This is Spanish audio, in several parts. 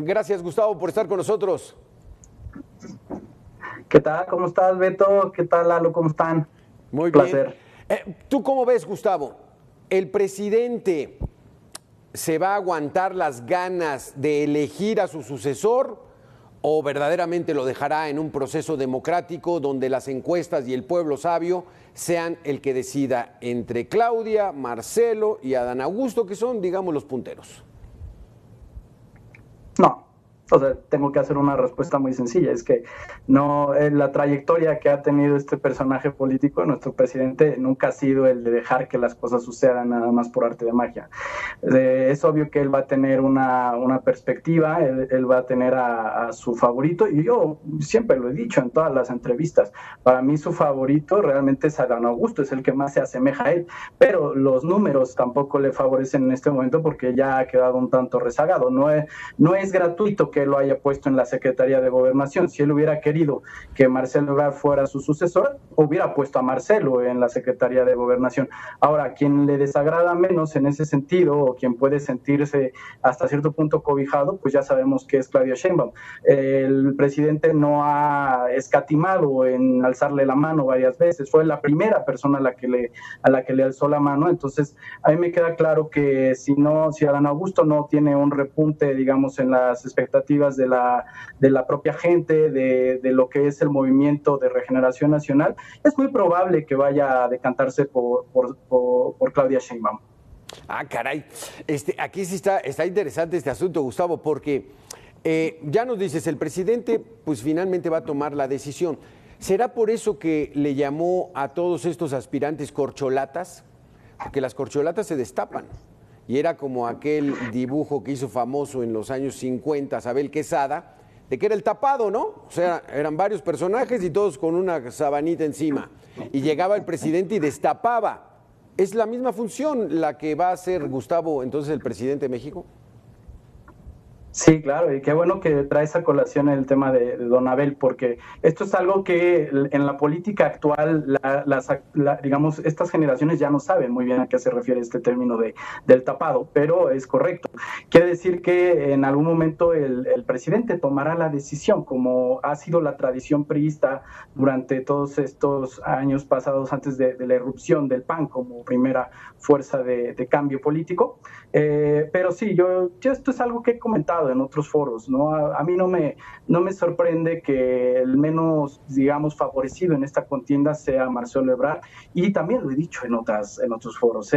Gracias, Gustavo, por estar con nosotros. ¿Qué tal? ¿Cómo estás, Beto? ¿Qué tal, Lalo? ¿Cómo están? Muy Placer. bien. ¿Tú cómo ves, Gustavo? ¿El presidente se va a aguantar las ganas de elegir a su sucesor o verdaderamente lo dejará en un proceso democrático donde las encuestas y el pueblo sabio sean el que decida entre Claudia, Marcelo y Adán Augusto, que son, digamos, los punteros? No, o sea, tengo que hacer una respuesta muy sencilla. Es que no, la trayectoria que ha tenido este personaje político, nuestro presidente, nunca ha sido el de dejar que las cosas sucedan nada más por arte de magia. Es obvio que él va a tener una perspectiva, él va a tener a su favorito, y yo siempre lo he dicho en todas las entrevistas, para mí su favorito realmente es Adán Augusto, es el que más se asemeja a él, pero los números tampoco le favorecen en este momento porque ya ha quedado un tanto rezagado. No es gratuito que lo haya puesto en la Secretaría de Gobernación. Si él hubiera querido que Marcelo Ebrard fuera su sucesor, hubiera puesto a Marcelo en la Secretaría de Gobernación. Ahora, quien le desagrada menos en ese sentido, o quien puede sentirse hasta cierto punto cobijado, pues ya sabemos que es Claudia Sheinbaum. El presidente no ha escatimado en alzarle la mano varias veces, fue la primera persona a la que le alzó la mano. Entonces, a mí me queda claro que si Adán Augusto no tiene un repunte, digamos, en las expectativas de la propia gente, de lo que es el movimiento de regeneración nacional, es muy probable que vaya a decantarse por Claudia Sheinbaum. Ah, caray. Aquí sí está interesante este asunto, Gustavo, porque ya nos dices, el presidente pues finalmente va a tomar la decisión. ¿Será por eso que le llamó a todos estos aspirantes corcholatas? Porque las corcholatas se destapan. Y era como aquel dibujo que hizo famoso en los años 50 Abel Quesada, de que era el tapado, ¿no? O sea, eran varios personajes y todos con una sabanita encima. Y llegaba el presidente y destapaba. ¿Es la misma función la que va a hacer Gustavo, entonces, el presidente de México? Sí, claro, y qué bueno que traes a colación el tema de Don Abel, porque esto es algo que en la política actual, digamos, estas generaciones ya no saben muy bien a qué se refiere este término del tapado, pero es correcto. Quiere decir que en algún momento el presidente tomará la decisión, como ha sido la tradición priista durante todos estos años pasados antes de la irrupción del PAN como primera fuerza de cambio político. Pero sí, yo esto es algo que he comentado en otros foros, ¿no? A mí no me sorprende que el menos, digamos, favorecido en esta contienda sea Marcelo Ebrard, y también lo he dicho en otros foros.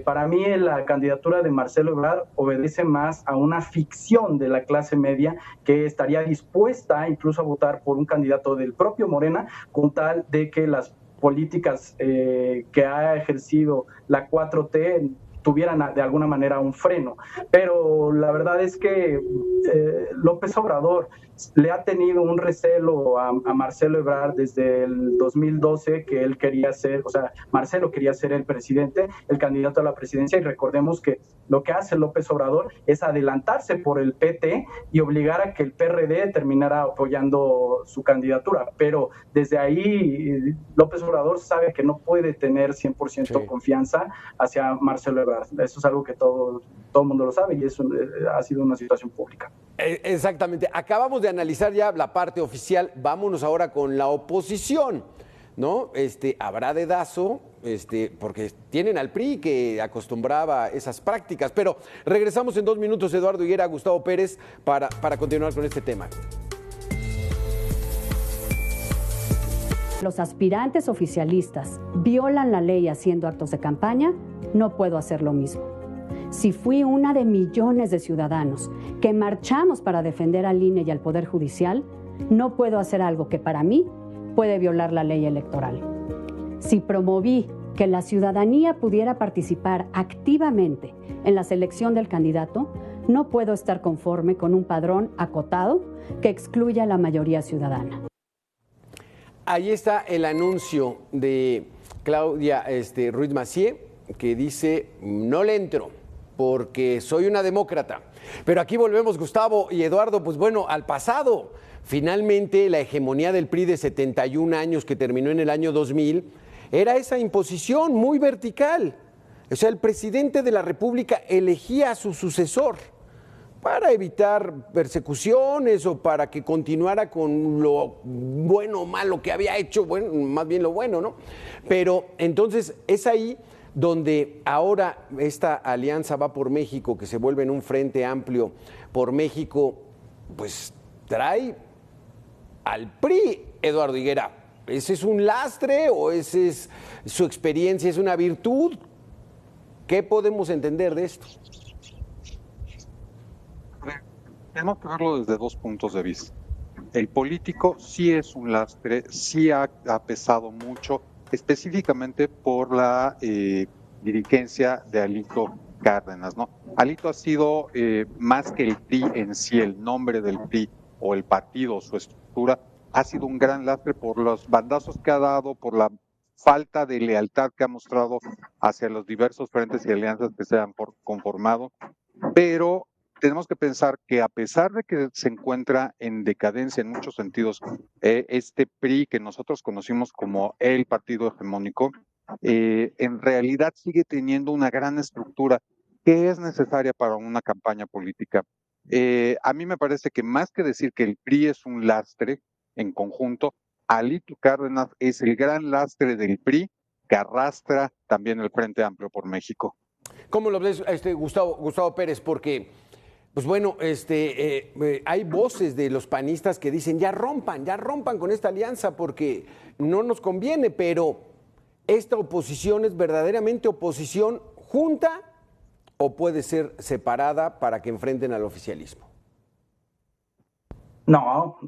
Para mí la candidatura de Marcelo Ebrard obedece más a una ficción de la clase media que estaría dispuesta incluso a votar por un candidato del propio Morena con tal de que las políticas que ha ejercido la 4T tuvieran de alguna manera un freno. Pero la verdad es que López Obrador le ha tenido un recelo a Marcelo Ebrard desde el 2012, que él quería ser, o sea, Marcelo quería ser el presidente, el candidato a la presidencia, y recordemos que lo que hace López Obrador es adelantarse por el PT y obligar a que el PRD terminara apoyando su candidatura. Pero desde ahí López Obrador sabe que no puede tener 100% confianza hacia Marcelo Ebrard. Eso es algo que todo el mundo lo sabe, y eso ha sido una situación pública. Exactamente. Acabamos de analizar ya la parte oficial. Vámonos ahora con la oposición, ¿no? Habrá dedazo, porque tienen al PRI que acostumbraba esas prácticas. Pero regresamos en 2 minutos, Eduardo Higuera, Gustavo Pérez, para continuar con este tema. Los aspirantes oficialistas violan la ley haciendo actos de campaña, no puedo hacer lo mismo. Si fui una de millones de ciudadanos que marchamos para defender al INE y al Poder Judicial, no puedo hacer algo que para mí puede violar la ley electoral. Si promoví que la ciudadanía pudiera participar activamente en la selección del candidato, no puedo estar conforme con un padrón acotado que excluya a la mayoría ciudadana. Ahí está el anuncio de Claudia Ruiz Massieu, que dice: no le entro porque soy una demócrata. Pero aquí volvemos, Gustavo y Eduardo, pues bueno, al pasado. Finalmente, la hegemonía del PRI de 71 años, que terminó en el año 2000, era esa imposición muy vertical. O sea, el presidente de la República elegía a su sucesor. para evitar persecuciones o para que continuara con lo bueno o malo que había hecho, bueno, más bien lo bueno, ¿no? Pero entonces es ahí donde ahora esta alianza Va por México, que se vuelve en un frente amplio por México, pues trae al PRI, Eduardo Higuera. ¿Ese es un lastre o ese es su experiencia, es una virtud? ¿Qué podemos entender de esto? Tenemos que verlo desde dos puntos de vista. El político sí es un lastre, sí ha pesado mucho, específicamente por la dirigencia de Alito Cárdenas, ¿no? Alito ha sido más que el PRI en sí, el nombre del PRI o el partido, su estructura, ha sido un gran lastre por los bandazos que ha dado, por la falta de lealtad que ha mostrado hacia los diversos frentes y alianzas que se han conformado, pero tenemos que pensar que a pesar de que se encuentra en decadencia en muchos sentidos, este PRI que nosotros conocimos como el partido hegemónico, en realidad sigue teniendo una gran estructura que es necesaria para una campaña política. A mí me parece que más que decir que el PRI es un lastre en conjunto, Alito Cárdenas es el gran lastre del PRI que arrastra también el Frente Amplio por México. ¿Cómo lo ves, Gustavo Pérez? Porque pues bueno, hay voces de los panistas que dicen ya rompan con esta alianza porque no nos conviene, pero ¿esta oposición es verdaderamente oposición junta o puede ser separada para que enfrenten al oficialismo? No,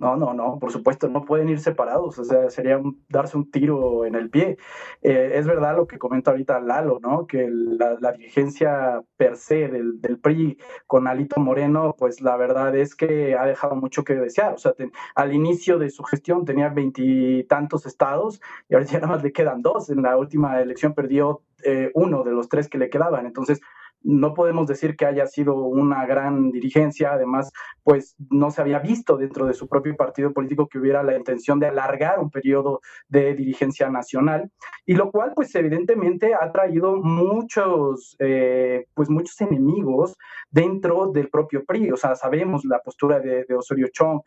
por supuesto, no pueden ir separados, o sea, sería darse un tiro en el pie. Es verdad lo que comenta ahorita Lalo, ¿no? Que la dirigencia per se del PRI con Alito Moreno, pues la verdad es que ha dejado mucho que desear. O sea, al inicio de su gestión tenía 20 tantos estados y ahora ya nada más le quedan 2. En la última elección perdió 1 de los 3 que le quedaban. Entonces, no podemos decir que haya sido una gran dirigencia, además, pues no se había visto dentro de su propio partido político que hubiera la intención de alargar un periodo de dirigencia nacional, y lo cual, pues evidentemente ha traído muchos enemigos dentro del propio PRI. O sea, sabemos la postura de Osorio Chong,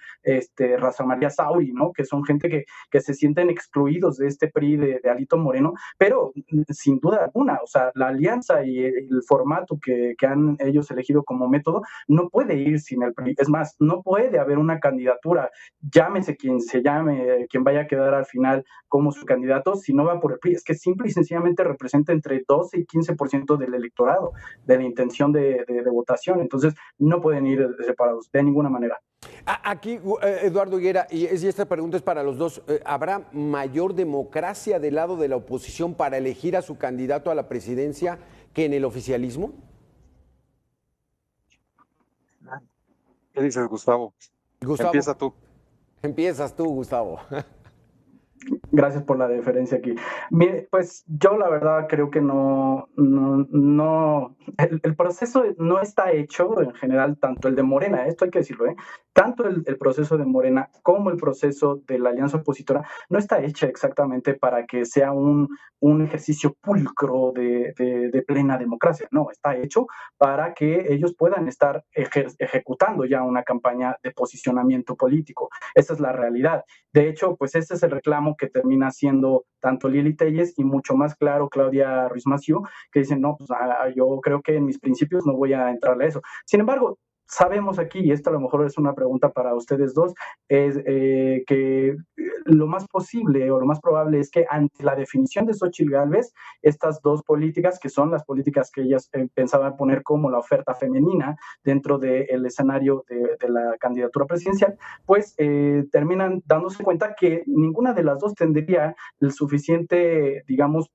Rosa María Sauri, ¿no? Que son gente que se sienten excluidos de este PRI de Alito Moreno, pero sin duda alguna, o sea, la alianza y el formato que han ellos elegido como método no puede ir sin el PRI. Es más, no puede haber una candidatura, llámese quien se llame, quien vaya a quedar al final como su candidato, si no va por el PRI. Es que simple y sencillamente representa entre 12 y 15% del electorado, de la intención de votación. Entonces, no pueden ir separados de ninguna manera. Aquí, Eduardo Higuera, y esta pregunta es para los dos, ¿habrá mayor democracia del lado de la oposición para elegir a su candidato a la presidencia que en el oficialismo? ¿Qué dices, Gustavo? Empieza tú. Empiezas tú, Gustavo. Gracias por la deferencia aquí. Mire, pues yo la verdad creo que no, el proceso no está hecho en general, tanto el de Morena, esto hay que decirlo, tanto el proceso de Morena como el proceso de la alianza opositora no está hecha exactamente para que sea un ejercicio pulcro de plena democracia. No, está hecho para que ellos puedan estar ejecutando ya una campaña de posicionamiento político. Esa es la realidad. De hecho, pues ese es el reclamo que termina siendo tanto Lili Telles y mucho más claro Claudia Ruiz Massieu, que dicen, no, pues yo creo que en mis principios no voy a entrarle a eso. Sin embargo, sabemos aquí, y esto a lo mejor es una pregunta para ustedes dos, es que lo más posible o lo más probable es que ante la definición de Xóchitl Gálvez, estas dos políticas, que son las políticas que ellas pensaban poner como la oferta femenina dentro del escenario de la candidatura presidencial, pues terminan dándose cuenta que ninguna de las dos tendría el suficiente, digamos,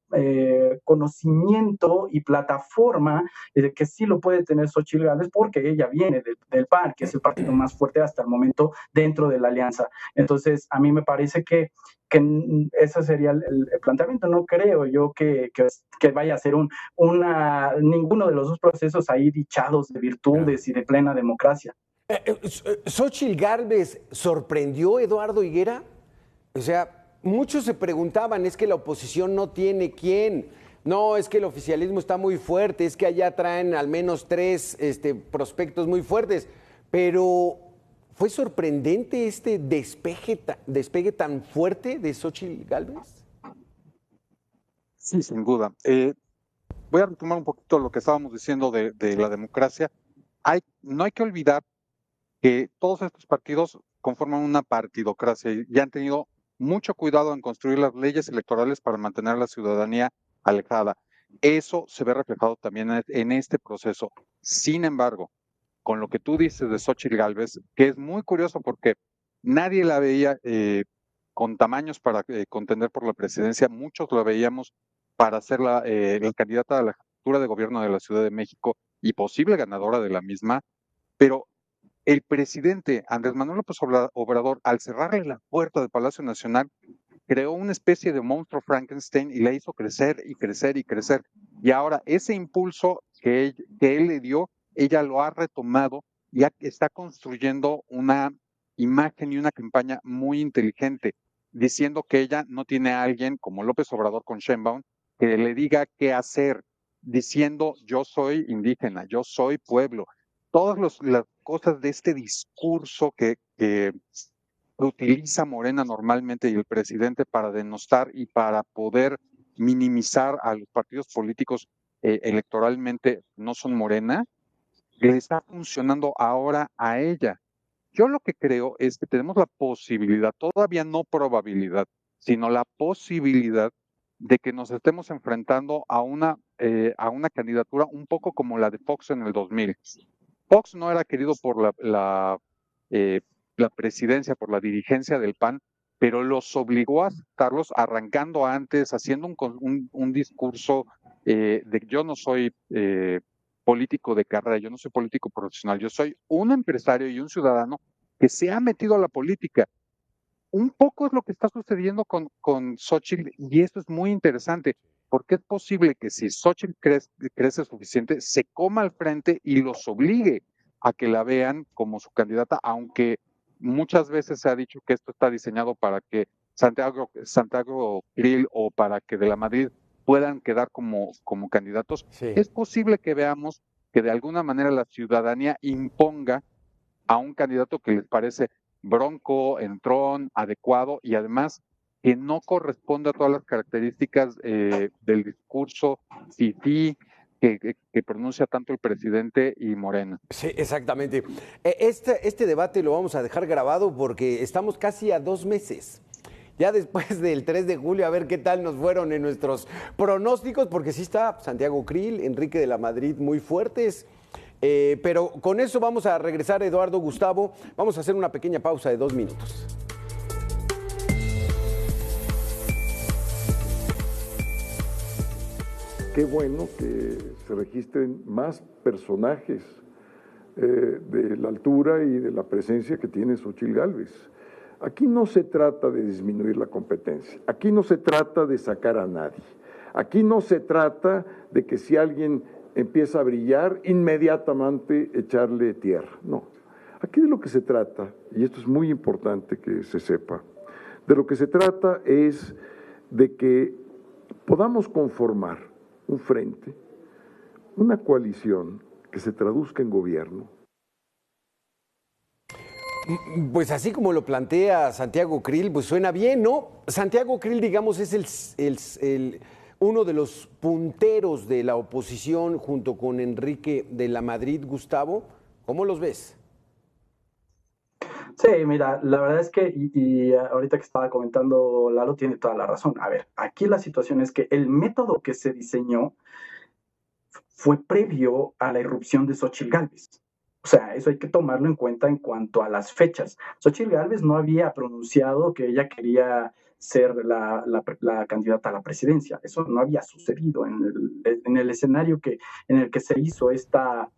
conocimiento y plataforma que sí lo puede tener Xóchitl Gálvez, porque ella viene del PAN, que es el partido más fuerte hasta el momento dentro de la alianza. Entonces, a mí me parece que ese sería el planteamiento. No creo yo que vaya a ser ninguno de los dos procesos ahí dichados de virtudes y de plena democracia. ¿Xóchitl Gálvez sorprendió a Eduardo Higuera? O sea, muchos se preguntaban, es que la oposición no tiene quién. No, es que el oficialismo está muy fuerte, es que allá traen al menos 3 prospectos muy fuertes. pero ¿fue sorprendente este despegue tan fuerte de Xóchitl Gálvez? Sí, sin duda. Voy a retomar un poquito lo que estábamos diciendo de la democracia. No hay que olvidar que todos estos partidos conforman una partidocracia y han tenido mucho cuidado en construir las leyes electorales para mantener a la ciudadanía alejada. Eso se ve reflejado también en este proceso. Sin embargo, con lo que tú dices de Xóchitl Gálvez, que es muy curioso porque nadie la veía con tamaños para contender por la presidencia, muchos la veíamos para ser la candidata a la jefatura de gobierno de la Ciudad de México y posible ganadora de la misma, pero el presidente Andrés Manuel López Obrador, al cerrarle la puerta del Palacio Nacional, creó una especie de monstruo Frankenstein y la hizo crecer y crecer y crecer. Y ahora ese impulso que él le dio, ella lo ha retomado y está construyendo una imagen y una campaña muy inteligente, diciendo que ella no tiene a alguien como López Obrador con Sheinbaum que le diga qué hacer, diciendo yo soy indígena, yo soy pueblo. Todas las cosas de este discurso que utiliza Morena normalmente y el presidente para denostar y para poder minimizar a los partidos políticos electoralmente no son Morena, le está funcionando ahora a ella. Yo lo que creo es que tenemos la posibilidad, todavía no probabilidad, sino la posibilidad de que nos estemos enfrentando a una candidatura un poco como la de Fox en el 2000. Fox no era querido por la presidencia, por la dirigencia del PAN, pero los obligó a aceptarlos arrancando antes, haciendo un discurso de yo no soy político de carrera, yo no soy político profesional, yo soy un empresario y un ciudadano que se ha metido a la política. Un poco es lo que está sucediendo con Xóchitl y esto es muy interesante, porque es posible que si Xóchitl crece suficiente, se coma al frente y los obligue a que la vean como su candidata, aunque muchas veces se ha dicho que esto está diseñado para que Santiago Krill o para que de la Madrid puedan quedar como candidatos. Sí. Es posible que veamos que de alguna manera la ciudadanía imponga a un candidato que les parece bronco, entrón, adecuado y además que no corresponde a todas las características del discurso fifí que pronuncia tanto el presidente y Morena. Sí, exactamente. Este debate lo vamos a dejar grabado porque estamos casi a 2 meses. Ya después del 3 de julio, a ver qué tal nos fueron en nuestros pronósticos, porque sí está Santiago Krill, Enrique de la Madrid muy fuertes. Pero con eso vamos a regresar, Eduardo, Gustavo. Vamos a hacer una pequeña pausa de 2 minutos. Qué bueno que se registren más personajes de la altura y de la presencia que tiene Xóchitl Gálvez. Aquí no se trata de disminuir la competencia, aquí no se trata de sacar a nadie, aquí no se trata de que si alguien empieza a brillar, inmediatamente echarle tierra. No, aquí de lo que se trata, y esto es muy importante que se sepa, de lo que se trata es de que podamos conformar un frente, una coalición que se traduzca en gobierno. Pues así como lo plantea Santiago Krill, pues suena bien, ¿no? Santiago Krill, digamos, es uno de los punteros de la oposición junto con Enrique de la Madrid. Gustavo, ¿cómo los ves? Sí, mira, la verdad es que, y ahorita que estaba comentando Lalo, tiene toda la razón. A ver, aquí la situación es que el método que se diseñó fue previo a la irrupción de Xóchitl Gálvez. O sea, eso hay que tomarlo en cuenta en cuanto a las fechas. Xóchitl Gálvez no había pronunciado que ella quería ser la candidata a la presidencia. Eso no había sucedido en el escenario en el que se hizo esta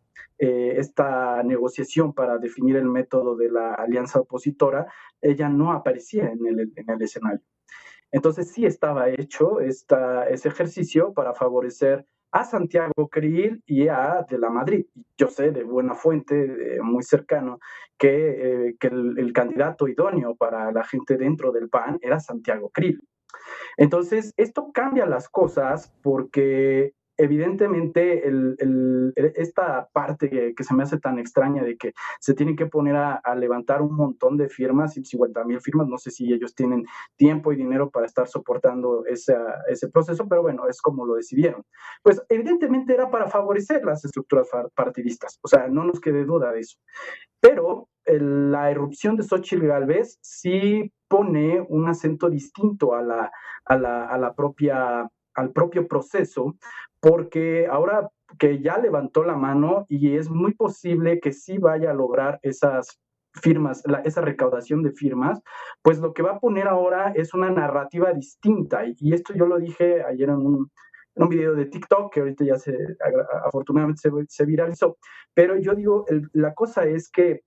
negociación para definir el método de la alianza opositora. Ella no aparecía en el escenario. Entonces sí estaba hecho ese ejercicio para favorecer a Santiago Krill y a de la Madrid. Yo sé de buena fuente, muy cercano, que el candidato idóneo para la gente dentro del PAN era Santiago Krill. Entonces, esto cambia las cosas porque evidentemente esta parte que se me hace tan extraña de que se tienen que poner a levantar un montón de firmas, 50,000 firmas, no sé si ellos tienen tiempo y dinero para estar soportando ese proceso, pero bueno, es como lo decidieron. Pues evidentemente era para favorecer las estructuras partidistas, o sea, no nos quede duda de eso. Pero la irrupción de Xóchitl Gálvez sí pone un acento distinto al propio proceso, porque ahora que ya levantó la mano y es muy posible que sí vaya a lograr esas firmas, esa recaudación de firmas, pues lo que va a poner ahora es una narrativa distinta. Y esto yo lo dije ayer en un video de TikTok, que ahorita ya afortunadamente se viralizó. Pero yo digo, la cosa es que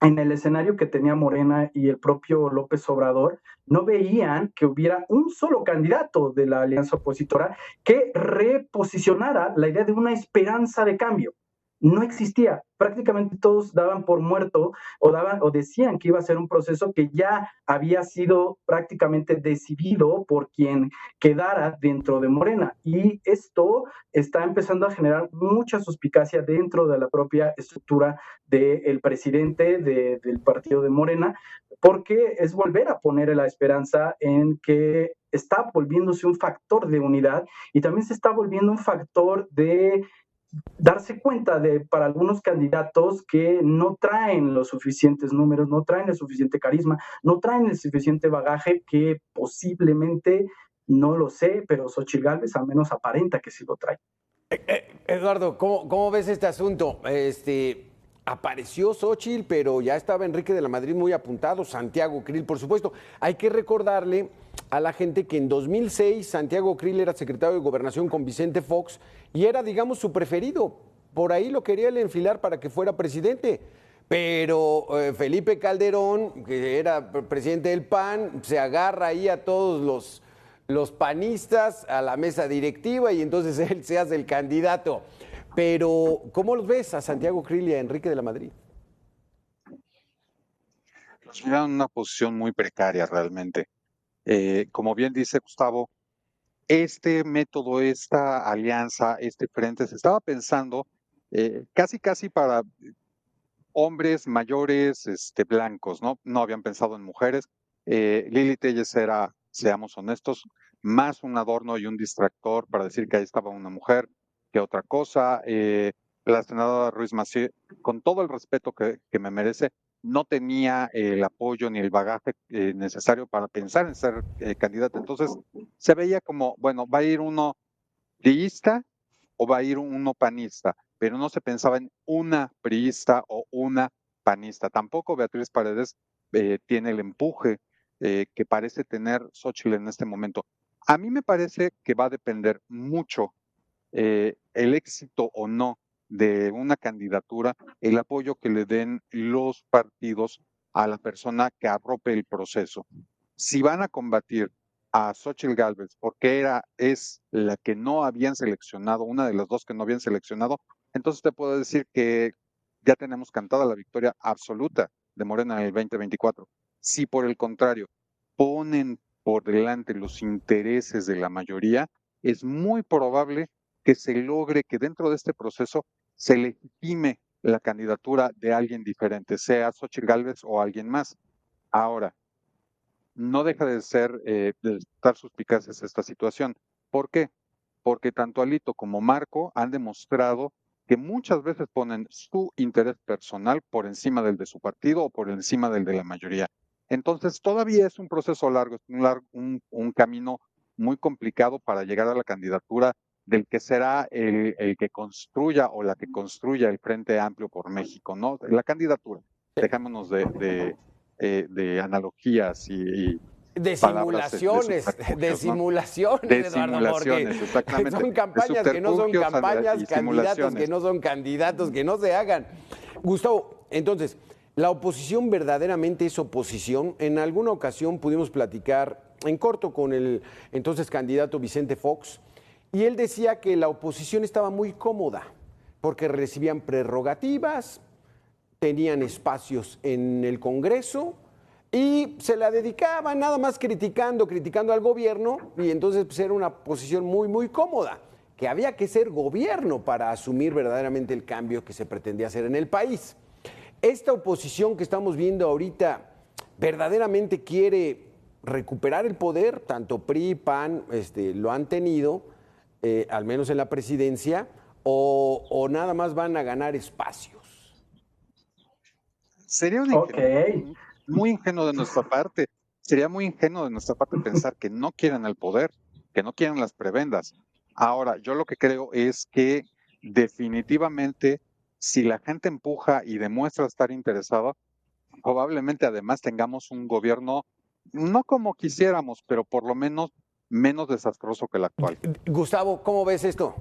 en el escenario que tenía Morena y el propio López Obrador, no veían que hubiera un solo candidato de la alianza opositora que reposicionara la idea de una esperanza de cambio. No existía. Prácticamente todos daban por muerto o decían que iba a ser un proceso que ya había sido prácticamente decidido por quien quedara dentro de Morena. Y esto está empezando a generar mucha suspicacia dentro de la propia estructura del presidente del partido de Morena, porque es volver a poner la esperanza en que está volviéndose un factor de unidad y también se está volviendo un factor de darse cuenta para algunos candidatos que no traen los suficientes números, no traen el suficiente carisma, no traen el suficiente bagaje, que posiblemente, no lo sé, pero Xóchitl Gálvez al menos aparenta que sí lo trae. Eduardo, ¿cómo ves este asunto? Apareció Xóchitl, pero ya estaba Enrique de la Madrid muy apuntado, Santiago Krill, por supuesto. Hay que recordarle a la gente que en 2006 Santiago Krill era secretario de Gobernación con Vicente Fox y era, digamos, su preferido. Por ahí lo quería él enfilar para que fuera presidente. Pero Felipe Calderón, que era presidente del PAN, se agarra ahí a todos los panistas, a la mesa directiva, y entonces él se hace el candidato. Pero, ¿cómo los ves a Santiago Krill y a Enrique de la Madrid? Los llevan en una posición muy precaria realmente. Como bien dice Gustavo, este método, esta alianza, este frente, se estaba pensando casi para hombres mayores, blancos, ¿no? No habían pensado en mujeres. Lili Telles era, seamos honestos, más un adorno y un distractor para decir que ahí estaba una mujer que otra cosa. La senadora Ruiz Massieu, con todo el respeto que me merece, no tenía el apoyo ni el bagaje necesario para pensar en ser candidata. Entonces se veía como, bueno, va a ir uno priista o va a ir uno panista, pero no se pensaba en una priista o una panista. Tampoco Beatriz Paredes tiene el empuje que parece tener Xóchitl en este momento. A mí me parece que va a depender mucho el éxito o no de una candidatura, el apoyo que le den los partidos a la persona que arrope el proceso. Si van a combatir a Xóchitl Gálvez porque es la que no habían seleccionado, una de las dos que no habían seleccionado, entonces te puedo decir que ya tenemos cantada la victoria absoluta de Morena en el 2024. Si por el contrario ponen por delante los intereses de la mayoría, es muy probable que se logre que dentro de este proceso se legitime la candidatura de alguien diferente, sea Xóchitl Gálvez o alguien más. Ahora, no deja de estar suspicaces esta situación. ¿Por qué? Porque tanto Alito como Marco han demostrado que muchas veces ponen su interés personal por encima del de su partido o por encima del de la mayoría. Entonces, todavía es un proceso largo, es un camino muy complicado para llegar a la candidatura del que será el que construya o la que construya el Frente Amplio por México, ¿no? La candidatura. Dejémonos de analogías y de simulaciones, de simulaciones, de simulaciones, exactamente. Son campañas que no son campañas, candidatos que no son candidatos, que no se hagan. Gustavo, entonces, ¿la oposición verdaderamente es oposición? En alguna ocasión pudimos platicar en corto con el entonces candidato Vicente Fox, y él decía que la oposición estaba muy cómoda, porque recibían prerrogativas, tenían espacios en el Congreso y se la dedicaban nada más criticando al gobierno, y entonces pues, era una posición muy, muy cómoda. que había que ser gobierno para asumir verdaderamente el cambio que se pretendía hacer en el país. Esta oposición que estamos viendo ahorita verdaderamente quiere recuperar el poder, tanto PRI, PAN lo han tenido, al menos en la presidencia, o nada más van a ganar espacios. Sería muy ingenuo de nuestra parte. Sería muy ingenuo de nuestra parte pensar que no quieren el poder, que no quieren las prebendas. Ahora, yo lo que creo es que definitivamente, si la gente empuja y demuestra estar interesada, probablemente además tengamos un gobierno, no como quisiéramos, pero por lo menos menos desastroso que el actual. Gustavo, ¿cómo ves esto?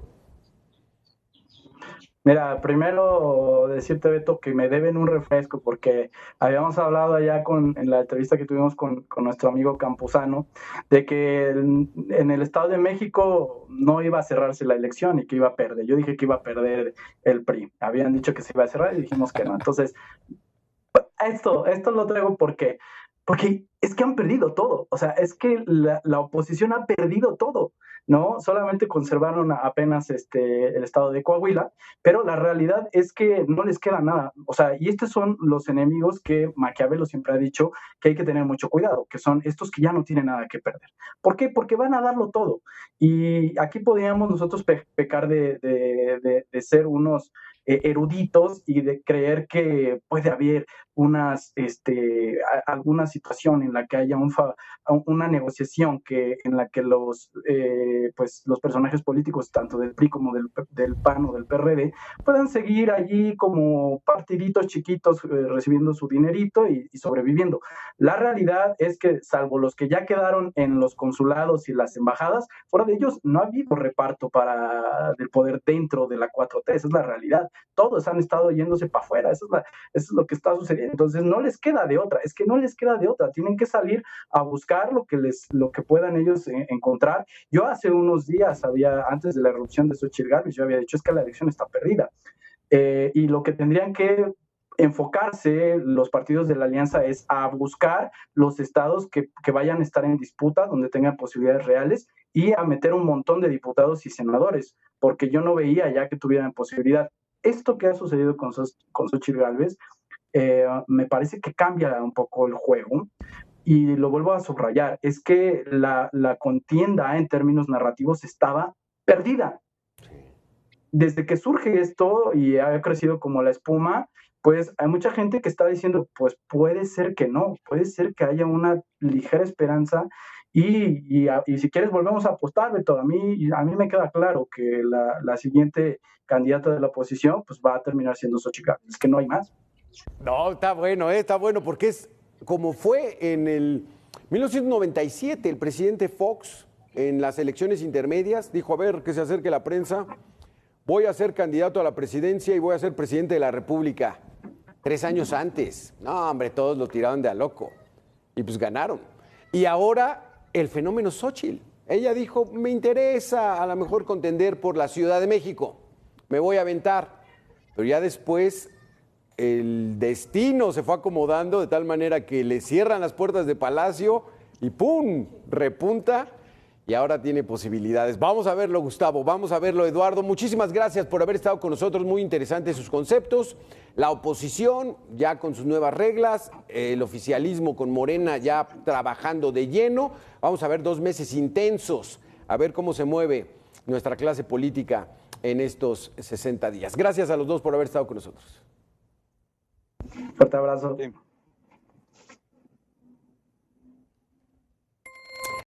Mira, primero decirte, Beto, que me deben un refresco, porque habíamos hablado allá en la entrevista que tuvimos con nuestro amigo Campuzano, de que en el Estado de México no iba a cerrarse la elección y que iba a perder. Yo dije que iba a perder el PRI. Habían dicho que se iba a cerrar y dijimos que no. Entonces, esto lo traigo porque es que han perdido todo. O sea, es que la oposición ha perdido todo, ¿no? Solamente conservaron apenas el estado de Coahuila, pero la realidad es que no les queda nada. O sea, y estos son los enemigos que Maquiavelo siempre ha dicho que hay que tener mucho cuidado, que son estos que ya no tienen nada que perder. ¿Por qué? Porque van a darlo todo. Y aquí podríamos nosotros pecar de ser unos eruditos y de creer que puede haber alguna situación en la que haya una negociación en la que los personajes políticos, tanto del PRI como del PAN o del PRD, puedan seguir allí como partiditos chiquitos recibiendo su dinerito y sobreviviendo. La realidad es que, salvo los que ya quedaron en los consulados y las embajadas, fuera de ellos no ha habido reparto del poder dentro de la 4T, esa es la realidad. Todos han estado yéndose para afuera, eso es lo que está sucediendo. Entonces no les queda de otra, tienen que salir a buscar lo que puedan ellos encontrar. Yo hace unos días, antes de la erupción de Xochitl Gálvez, yo había dicho es que la elección está perdida, y lo que tendrían que enfocarse los partidos de la alianza es a buscar los estados que vayan a estar en disputa, donde tengan posibilidades reales, y a meter un montón de diputados y senadores, porque yo no veía ya que tuvieran posibilidad. Esto que ha sucedido con Xochitl Gálvez me parece que cambia un poco el juego, y lo vuelvo a subrayar, es que la contienda en términos narrativos estaba perdida. Desde que surge esto y ha crecido como la espuma, pues hay mucha gente que está diciendo, pues puede ser que no, puede ser que haya una ligera esperanza, y si quieres volvemos a apostar, Beto. A mí me queda claro que la siguiente candidata de la oposición pues va a terminar siendo Xochitl Gálvez, es que no hay más. No, está bueno, porque es como fue en el 1997, el presidente Fox en las elecciones intermedias dijo, a ver, que se acerque la prensa, voy a ser candidato a la presidencia y voy a ser presidente de la República. 3 años antes, no hombre, todos lo tiraron de a loco y pues ganaron. Y ahora el fenómeno Xochitl, ella dijo, me interesa a lo mejor contender por la Ciudad de México, me voy a aventar, pero ya después el destino se fue acomodando de tal manera que le cierran las puertas de Palacio y ¡pum!, repunta y ahora tiene posibilidades. Vamos a verlo, Gustavo, vamos a verlo, Eduardo. Muchísimas gracias por haber estado con nosotros, muy interesantes sus conceptos. La oposición ya con sus nuevas reglas, el oficialismo con Morena ya trabajando de lleno. Vamos a ver 2 meses intensos, a ver cómo se mueve nuestra clase política en estos 60 días. Gracias a los dos por haber estado con nosotros. Fuerte abrazo. Sí.